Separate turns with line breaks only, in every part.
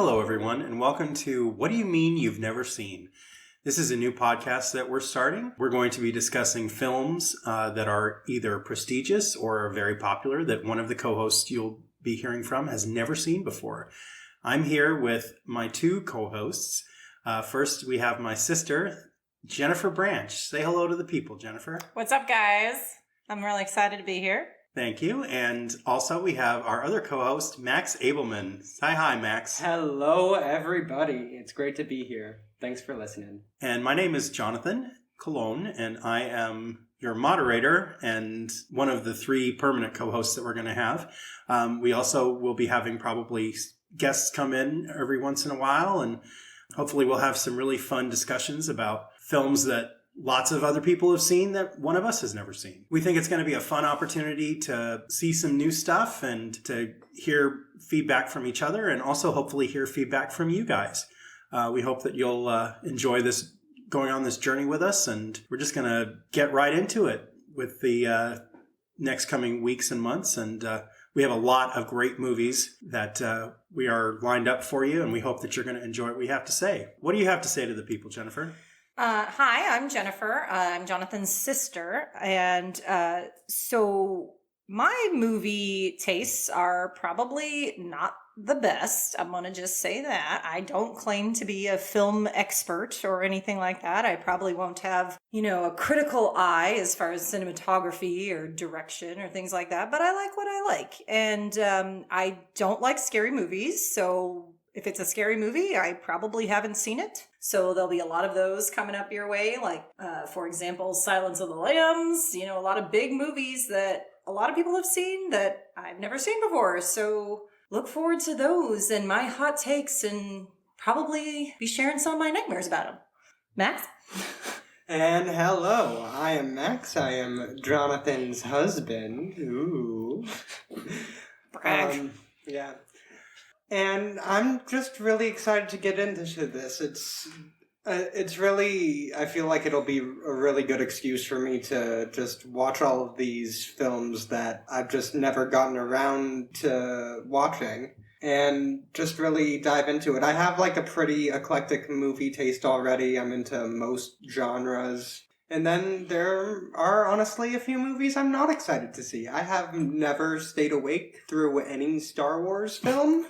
Hello, everyone, and welcome to What Do You Mean You've Never Seen? This is a new podcast that we're starting. We're going to be discussing films that are either prestigious or very popular that one of the co-hosts you'll be hearing from has never seen before. I'm here with my two co-hosts. First, we have my sister, Jennifer Branch. Say hello to the people, Jennifer.
What's up, guys? I'm really excited to be here.
Thank you. And also we have our other co-host, Max Abelman. Hi, Max.
Hello, everybody. It's great to be here. Thanks for listening.
And my name is Jonathan Colon, and I am your moderator and one of the three permanent co-hosts that we're going to have. We also will be having probably guests come in every once in a while, and hopefully we'll have some really fun discussions about films that lots of other people have seen that one of us has never seen. We think it's going to be a fun opportunity to see some new stuff and to hear feedback from each other and also hopefully hear feedback from you guys. We hope that you'll enjoy this going on this journey with us, and we're just going to get right into it with the next coming weeks and months. And we have a lot of great movies that we are lined up for you, and we hope that you're going to enjoy what we have to say. What do you have to say to the people, Jennifer?
Hi, I'm Jennifer. I'm Jonathan's sister. And so my movie tastes are probably not the best. I'm going to just say that. I don't claim to be a film expert or anything like that. I probably won't have, a critical eye as far as cinematography or direction or things like that. But I like what I like. And I don't like scary movies. So if it's a scary movie, I probably haven't seen it. So there'll be a lot of those coming up your way. Like, for example, Silence of the Lambs, a lot of big movies that a lot of people have seen that I've never seen before. So look forward to those and my hot takes and probably be sharing some of my nightmares about them. Max?
And hello, I am Max. I am Jonathan's husband. Ooh.
Brag.
Yeah. And I'm just really excited to get into this. It's really, I feel like it'll be a really good excuse for me to just watch all of these films that I've just never gotten around to watching and just really dive into it. I have like a pretty eclectic movie taste already. I'm into most genres. And then there are honestly a few movies I'm not excited to see. I have never stayed awake through any Star Wars film,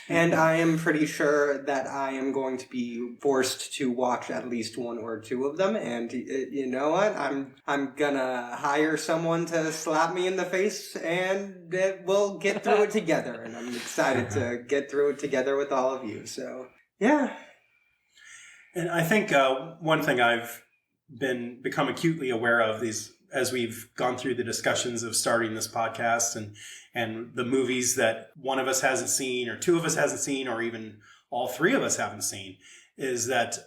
and I am pretty sure that I am going to be forced to watch at least one or two of them. And you know what? I'm gonna hire someone to slap me in the face, and we'll get through it together. And I'm excited to get through it together with all of you. So yeah.
And I think one thing I've become acutely aware of these as we've gone through the discussions of starting this podcast and the movies that one of us hasn't seen or two of us hasn't seen or even all three of us haven't seen is that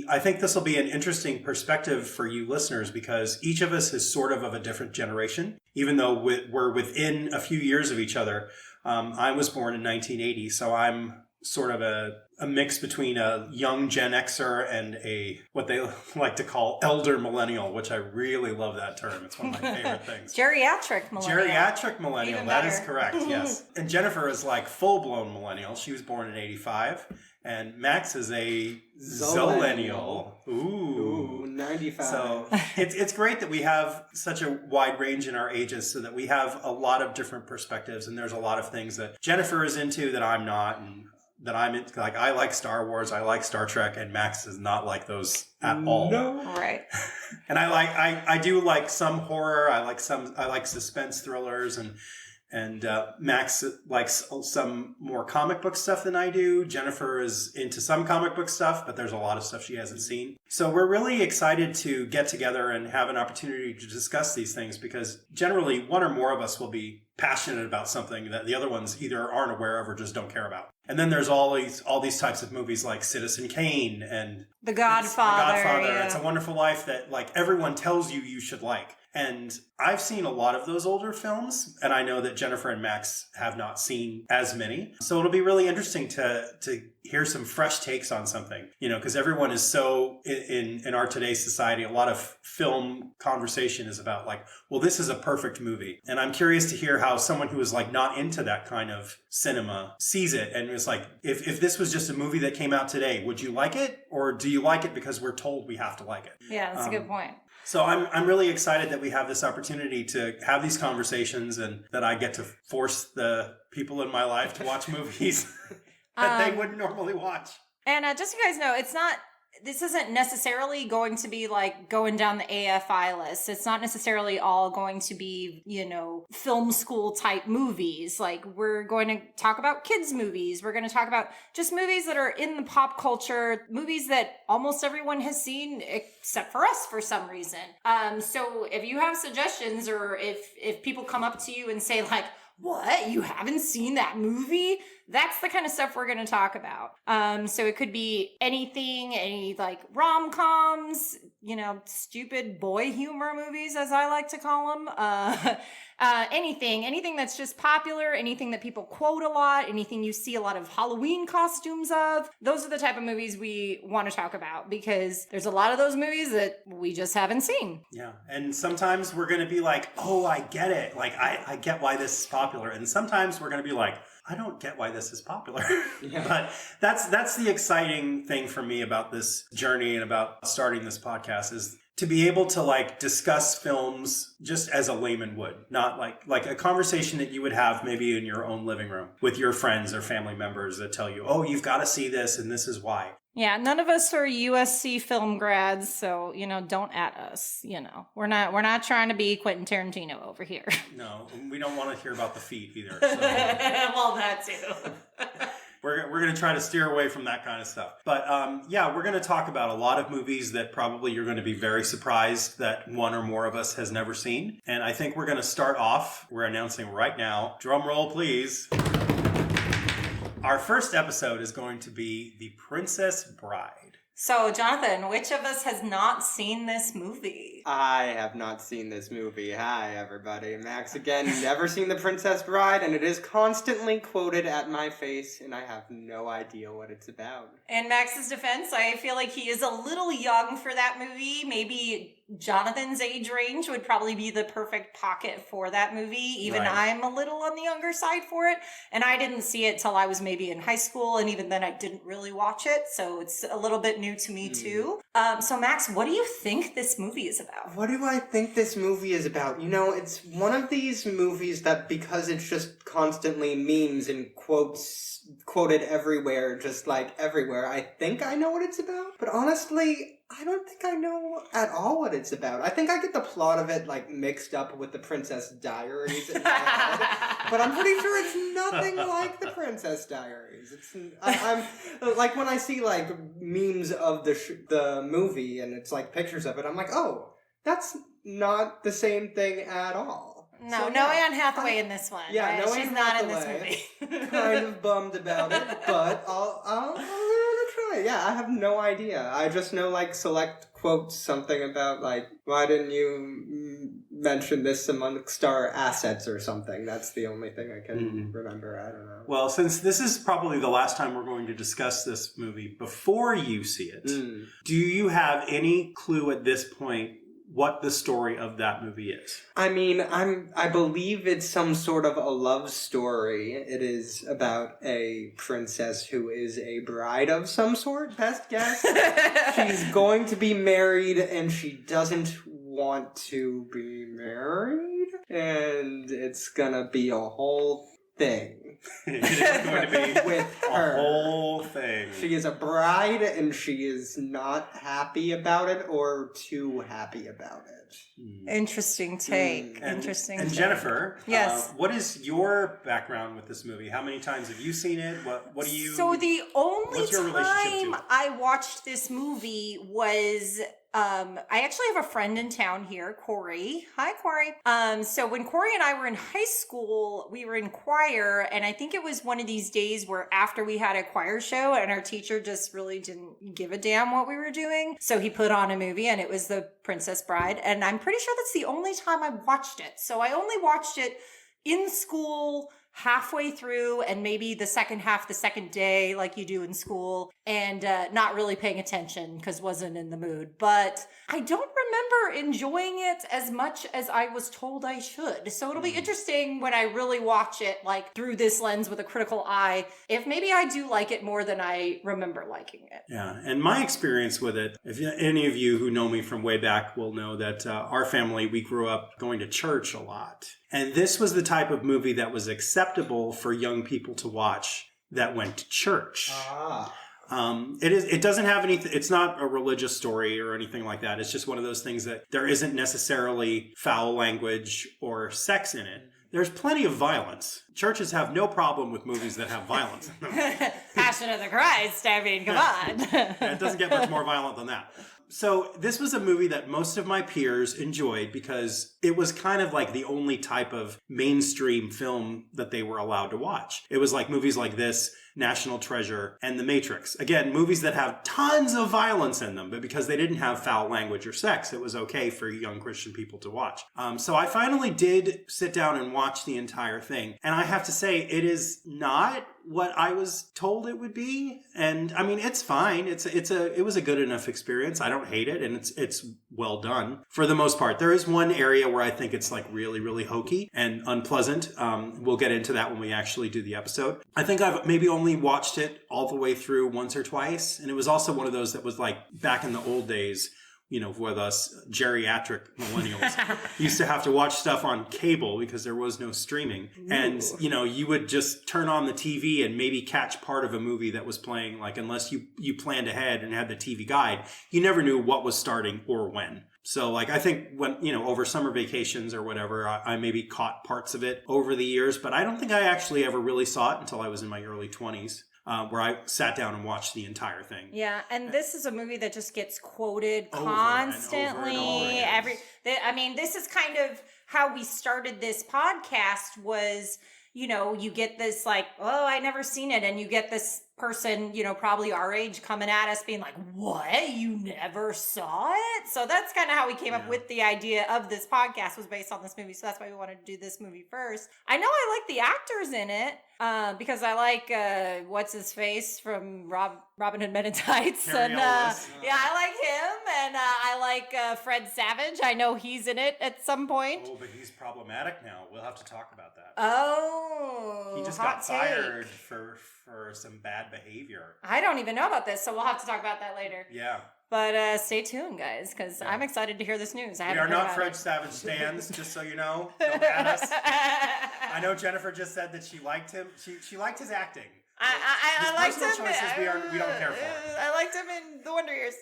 I think this will be an interesting perspective for you listeners because each of us is sort of a different generation, even though we're within a few years of each other. I was born in 1980, so I'm sort of a mix between a young Gen Xer and what they like to call elder millennial, which I really love that term. It's one of my favorite things.
Geriatric millennial.
Geriatric millennial, that is correct, yes. And Jennifer is like full-blown millennial. She was born in 85. And Max is a Zillennial.
Ooh, 95.
So it's great that we have such a wide range in our ages so that we have a lot of different perspectives. And there's a lot of things that Jennifer is into that I'm not, and that I'm into. Like, I like Star Wars, I like Star Trek, and Max does not like those at all.
No.
Right.
And I do like some horror, I like suspense thrillers, and Max likes some more comic book stuff than I do. Jennifer is into some comic book stuff, but there's a lot of stuff she hasn't seen. So we're really excited to get together and have an opportunity to discuss these things because generally one or more of us will be passionate about something that the other ones either aren't aware of or just don't care about. And then there's all these types of movies like Citizen Kane and
The Godfather.
Yeah. It's a Wonderful Life that like everyone tells you should like. And I've seen a lot of those older films, and I know that Jennifer and Max have not seen as many. So it'll be really interesting to hear some fresh takes on something, because everyone is so in our today's society, a lot of film conversation is about like, well, this is a perfect movie. And I'm curious to hear how someone who is like not into that kind of cinema sees it and is like, if this was just a movie that came out today, would you like it? Or do you like it because we're told we have to like it?
Yeah, that's a good point.
So I'm really excited that we have this opportunity to have these conversations and that I get to force the people in my life to watch movies that they wouldn't normally watch.
And just so you guys know, this isn't necessarily going to be like going down the AFI list. It's not necessarily all going to be, film school type movies. Like, we're going to talk about kids' movies. We're going to talk about just movies that are in the pop culture, movies that almost everyone has seen except for us for some reason. So if you have suggestions, or if people come up to you and say like, what? You haven't seen that movie? That's the kind of stuff we're going to talk about. So it could be anything, any like rom-coms, stupid boy humor movies, as I like to call them. Anything that's just popular, anything that people quote a lot, anything you see a lot of Halloween costumes of. Those are the type of movies we want to talk about, because there's a lot of those movies that we just haven't seen.
Yeah. And sometimes we're going to be like, oh, I get it. Like, I get why this is popular. And sometimes we're going to be like, I don't get why this is popular.
Yeah.
But that's the exciting thing for me about this journey and about starting this podcast, is to be able to like discuss films just as a layman would, not like a conversation that you would have maybe in your own living room with your friends or family members that tell you, oh, you've got to see this and this is why.
Yeah, none of us are USC film grads, so don't at us. We're not trying to be Quentin Tarantino over here.
No, we don't want to hear about the feet either. So.
Well, that too.
We're going to try to steer away from that kind of stuff. But we're going to talk about a lot of movies that probably you're going to be very surprised that one or more of us has never seen. And I think we're going to start off, we're announcing right now, drum roll please. Our first episode is going to be The Princess Bride.
So, Jonathan, which of us has not seen this movie?
I have not seen this movie. Hi, everybody. Max again. Never seen The Princess Bride, and it is constantly quoted at my face, and I have no idea what it's about.
In Max's defense, I feel like he is a little young for that movie. Maybe Jonathan's age range would probably be the perfect pocket for that movie. Even
Right.
I'm a little on the younger side for it. And I didn't see it till I was maybe in high school. And even then I didn't really watch it. So it's a little bit new to me too. So Max, what do you think this movie is about?
What do I think this movie is about? It's one of these movies that, because it's just constantly memes and quotes quoted everywhere, just like everywhere, I think I know what it's about. But honestly, I don't think I know at all what it's about. I think I get the plot of it like mixed up with the Princess Diaries in my head, but I'm pretty sure it's nothing like the Princess Diaries. I'm like, when I see like memes of the movie and it's like pictures of it, I'm like, oh, that's not the same thing at all.
No,
So,
no
yeah,
Anne Hathaway in this one.
yeah,
right?
no
She's
Anne
not in
Hathaway.
this movie.
Kind of bummed about it, but I'll give it a try. Yeah, I have no idea. I just know like select quotes something about like, why didn't you mention this amongst our assets or something? That's the only thing I can remember. I don't know.
Well, since this is probably the last time we're going to discuss this movie before you see it, do you have any clue at this point what the story of that movie is?
I mean, I believe it's some sort of a love story. It is about a princess who is a bride of some sort, best guess. She's going to be married and she doesn't want to be married. And it's gonna be a whole thing.
It is going to be
With
a
her.
whole thing.
She is a bride and she is not happy about it or too happy about it.
Interesting take.
And,
Interesting
And
take.
Jennifer,
Yes.
what is your background with this movie? How many times have you seen it? What do you?
So the only
what's your relationship to
time
it?
I watched this movie was I actually have a friend in town here, Corey. Hi, Corey. So when Corey and I were in high school, we were in choir, and I think it was one of these days where after we had a choir show and our teacher just really didn't give a damn what we were doing. So he put on a movie, and it was The Princess Bride. And I'm pretty sure that's the only time I watched it. So I only watched it in school halfway through and maybe the second half the second day like you do in school, and not really paying attention because wasn't in the mood. But I don't remember enjoying it as much as I was told I should. So it'll be interesting when I really watch it like through this lens with a critical eye, if maybe I do like it more than I remember liking it.
Yeah, and my experience with it, if any of you who know me from way back will know that our family, we grew up going to church a lot. And this was the type of movie that was acceptable for young people to watch that went to church. It doesn't have anything, it's not a religious story or anything like that. It's just one of those things that there isn't necessarily foul language or sex in it. There's plenty of violence. Churches have no problem with movies that have violence in them.
Passion of the Christ, I mean, come on.
It doesn't get much more violent than that. So this was a movie that most of my peers enjoyed because it was kind of like the only type of mainstream film that they were allowed to watch. It was like movies like this, National Treasure, and The Matrix. Again, movies that have tons of violence in them, but because they didn't have foul language or sex, it was okay for young Christian people to watch. So I finally did sit down and watch the entire thing. And I have to say, it is not what I was told it would be. And I mean, it's fine. It was a good enough experience. I don't hate it, and it's well done for the most part. There is one area where I think it's like really, really hokey and unpleasant. We'll get into that when we actually do the episode. I think I've maybe only watched it all the way through once or twice. And it was also one of those that was like back in the old days, you know, with us geriatric millennials used to have to watch stuff on cable because there was no streaming. Ooh. And, you know, you would just turn on the TV and maybe catch part of a movie that was playing, like, unless you planned ahead and had the TV guide, you never knew what was starting or when. So, like, I think when, you know, over summer vacations or whatever, I maybe caught parts of it over the years, but I don't think I actually ever really saw it until I was in my early 20s. Where I sat down and watched the entire thing.
Yeah, and this is a movie that just gets quoted
over
constantly.
and over
I mean, this is kind of how we started this podcast was, you know, you get this like, oh, I never seen it. And you get this person, you know, probably our age coming at us being like, what? You never saw it? So that's kind of how we came up with the idea of this podcast was based on this movie. So that's why we wanted to do this movie first. I know I like the actors in it. Because I like what's his face from Robin Hood Men in Tights, and yeah, I like him, and I like Fred Savage. I know he's in it at some point.
Oh, but he's problematic now. We'll have to talk about that.
Oh,
he just got fired for some bad behavior.
I don't even know about this, so we'll have to talk about that later.
Yeah.
But stay tuned, guys, because I'm excited to hear this news.
We are not Fred Savage stans, just so you know. Don't at us. I know Jennifer just said that she liked him. She liked his acting.
I liked him.
Choices we don't care for.
I liked him in The Wonder Years.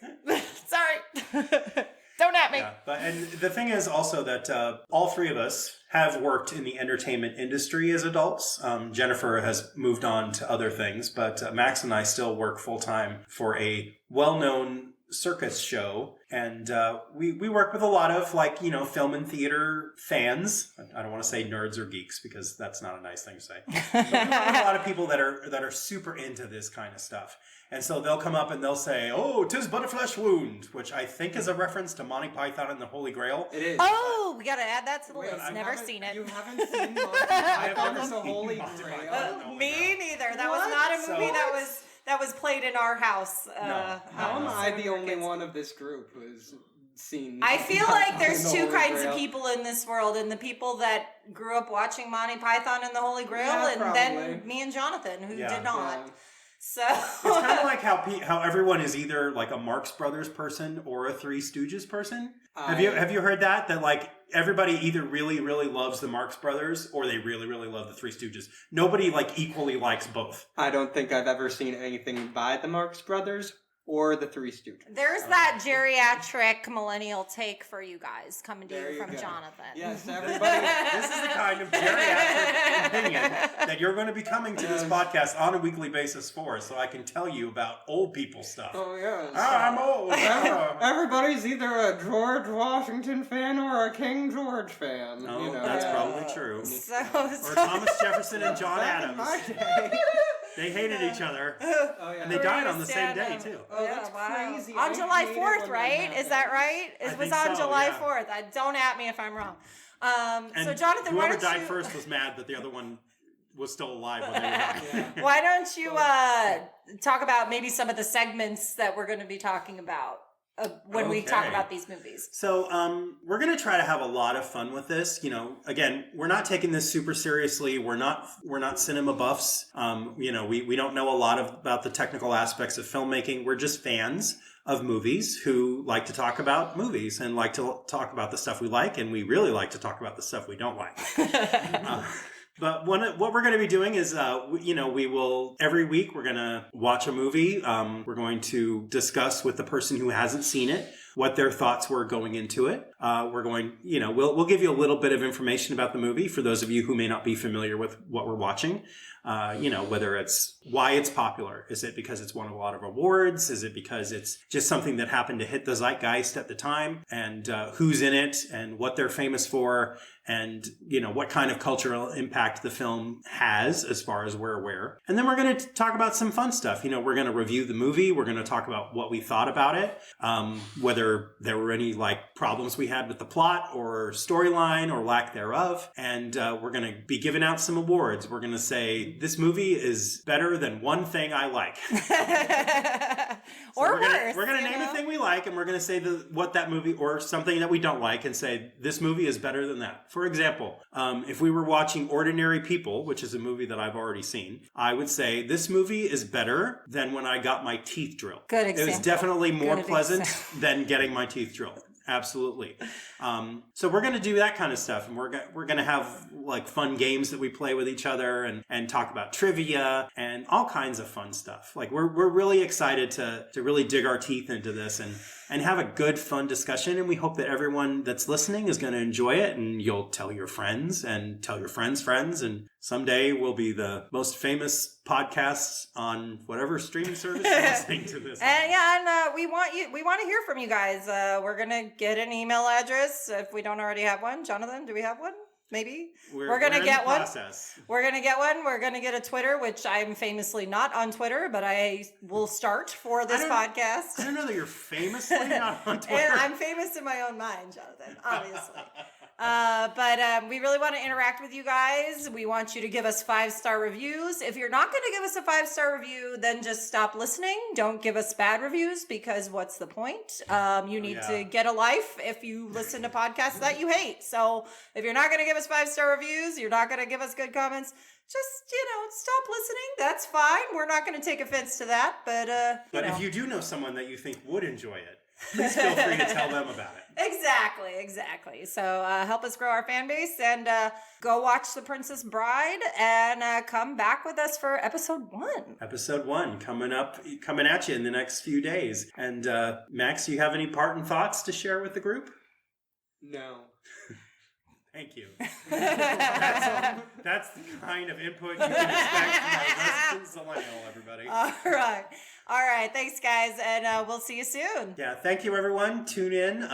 Sorry. Don't at me.
Yeah, and the thing is also that all three of us have worked in the entertainment industry as adults. Jennifer has moved on to other things, but Max and I still work full-time for a well-known circus show, and we work with a lot of, like, you know, film and theater fans. I don't want to say nerds or geeks because that's not a nice thing to say. But we work with a lot of people that are super into this kind of stuff. And so they'll come up and they'll say, "Oh, 'tis but a flesh wound," which I think is a reference to Monty Python and the Holy Grail.
It is.
Oh, we gotta add that to the list. Never seen it.
You haven't seen Monty Python and the Holy Grail?
Me neither. That was not a movie that was played in our house.
How am I the only one of this group who's seen?
I feel like there's two kinds of people in this world, and the people that grew up watching Monty Python and the Holy Grail, and then me and Jonathan, who did not.
Yeah.
So
it's kind of like how everyone is either like a Marx Brothers person or a Three Stooges person. Have you heard that like everybody either really, really loves the Marx Brothers or they really, really love the Three Stooges. Nobody like equally likes both.
I don't think I've ever seen anything by the Marx Brothers or The Three Stooges.
There's that geriatric millennial take for you guys coming to
There
you
you
from
go.
Jonathan.
Yes, everybody.
This is the kind of geriatric opinion that you're going to be coming to this podcast on a weekly basis for, so I can tell you about old people stuff.
Oh, yes.
I'm old.
Everybody's either a George Washington fan or a King George fan.
Oh,
you know.
that's probably true.
So
Or Thomas Jefferson and John
Back in
Adams.
my day.
They hated each other,
Oh, yeah.
and they died on the same day too.
Oh, that's crazy.
On
I
July
hate it
4th,
when
right?
that
Is that right? It
I
was
think
on
so,
July
yeah.
4th. Don't at me if I'm wrong.
And
So Jonathan, why
whoever
don't
died
you
first was mad that the other one was still alive when they were dying.
Yeah.
why don't you talk about maybe some of the segments that we're going to be talking about when we talk
Okay.
about these movies?
So we're going to try to have a lot of fun with this. You know, again, we're not taking this super seriously. We're not cinema buffs. You know, we don't know a lot about the technical aspects of filmmaking. We're just fans of movies who like to talk about movies and like to talk about the stuff we like, and we really like to talk about the stuff we don't like. But what we're going to be doing is, we will, every week we're going to watch a movie. We're going to discuss with the person who hasn't seen it what their thoughts were going into it. We're going, we'll give you a little bit of information about the movie for those of you who may not be familiar with what we're watching. Whether it's why it's popular. Is it because it's won a lot of awards? Is it because it's just something that happened to hit the zeitgeist at the time? And who's in it and what they're famous for? And, what kind of cultural impact the film has as far as we're aware. And then we're going to talk about some fun stuff. We're going to review the movie. We're going to talk about what we thought about it. Whether there were any problems we had with the plot or storyline or lack thereof. And we're going to be giving out some awards. We're going to say, this movie is better than one thing I like.
Or
we're
worse.
We're going to name a thing we like, and we're going to say what that movie, or something that we don't like, and say, this movie is better than that. For example, if we were watching Ordinary People, which is a movie that I've already seen, I would say, this movie is better than when I got my teeth drilled.
Good
It
example.
was definitely more
Good
pleasant
example.
than getting my teeth drilled. Absolutely. So we're going to do that kind of stuff, and we're going to have fun games that we play with each other and talk about trivia and all kinds of fun stuff. We're really excited to really dig our teeth into this and have a good, fun discussion. And we hope that everyone that's listening is going to enjoy it, and you'll tell your friends and tell your friends' friends. And someday we'll be the most famous podcasts on whatever streaming service you're listening to this.
And we want to hear from you guys. We're gonna get an email address if we don't already have one. Jonathan, do we have one? Maybe we're gonna
in
get
the
one.
process.
We're gonna get one. We're gonna get a Twitter, which I'm famously not on Twitter, but I will start for this
I
podcast.
don't know that you're famously not on Twitter.
And I'm famous in my own mind, Jonathan, obviously. But we really want to interact with you guys. We want you to give us 5-star reviews. If you're not going to give us a 5-star review, then just stop listening. Don't give us bad reviews, because what's the point? You need to get a life if you listen to podcasts that you hate. So if you're not going to give us 5-star reviews, you're not going to give us good comments, just, stop listening. That's fine. We're not going to take offense to that. But
if you do know someone that you think would enjoy it, please feel free to tell them about it.
Exactly. So help us grow our fan base, and go watch The Princess Bride, and come back with us for episode 1.
Episode 1 coming at you in the next few days. And Max, do you have any parting thoughts to share with the group?
No.
Thank you. That's the kind of input you can expect from a resident millennial, everybody.
All right. Thanks, guys, and we'll see you soon.
Yeah, thank you, everyone. Tune in.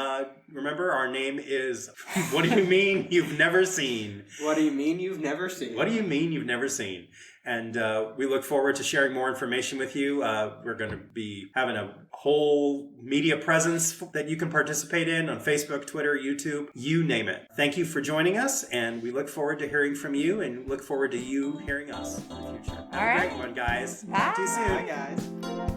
Remember, our name is What Do You Mean You've Never Seen?
What do you mean you've never seen?
What do you mean you've never seen? And we look forward to sharing more information with you. We're going to be having a whole media presence that you can participate in on Facebook, Twitter, YouTube, you name it. Thank you for joining us, and we look forward to hearing from you, and look forward to you hearing us in the future. Have a great one, guys.
Bye.
Talk to you soon.
Bye, guys.